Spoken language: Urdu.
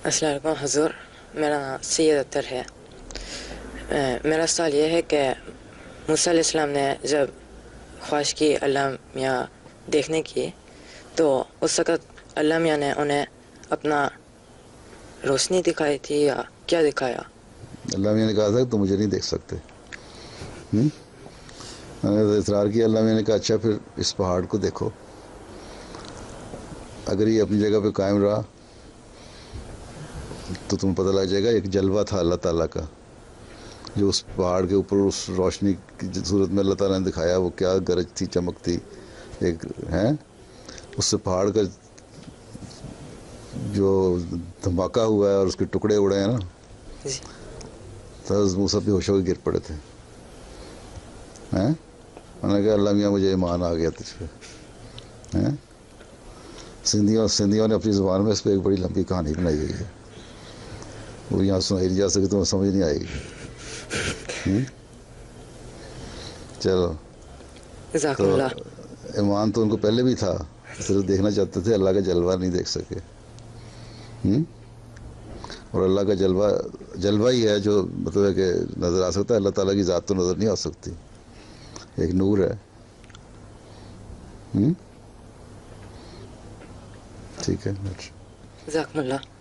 السلام علیکم حضور، میرا نام سید اختر ہے۔ میرا سوال یہ ہے کہ موسیٰ علیہ السلام نے جب خواہش کی اللہ میاں دیکھنے کی تو اس وقت اللہ میاں نے انہیں اپنا روشنی دکھائی تھی یا کیا دکھایا؟ اللہ میاں نے کہا تھا کہ تم مجھے نہیں دیکھ سکتے۔ میں نے اصرار کیا، اللہ میاں نے کہا اچھا پھر اس پہاڑ کو دیکھو، اگر یہ اپنی جگہ پہ قائم رہا تو تمہیں پتہ لگ جائے گا ایک جلوہ تھا اللہ تعالیٰ کا جو اس پہاڑ کے اوپر اس روشنی کی صورت میں اللہ تعالیٰ نے دکھایا، وہ کیا گرج تھی، چمک تھی، ایک ہے اس سے پہاڑ کا جو دھماکہ ہوا ہے اور اس کے ٹکڑے اڑے ہیں نا، جی تو حضرت موسیٰ بے ہوش ہو کے گر پڑے تھے۔ میں نے کہا اللہ میاں مجھے ایمان آ گیا تجھ پہ۔ سندھیوں نے اپنی زبان میں اس پہ ایک بڑی لمبی کہانی بنائی ہوئی ہے، وہ یہاں سنائی نہیں جا سکتی، تمہیں سمجھ نہیں آئے گی۔ چلو، جزاکم تو اللہ۔ ایمان تو ان کو پہلے بھی تھا، صرف دیکھنا چاہتے تھے، اللہ کا جلوہ نہیں دیکھ سکے۔ اور اللہ کا جلوہ ہی ہے جو مطلب ہے کہ نظر آ سکتا ہے، اللہ تعالیٰ کی ذات تو نظر نہیں آ سکتی، ایک نور ہے۔ ٹھیک ہے، جزاکم اللہ۔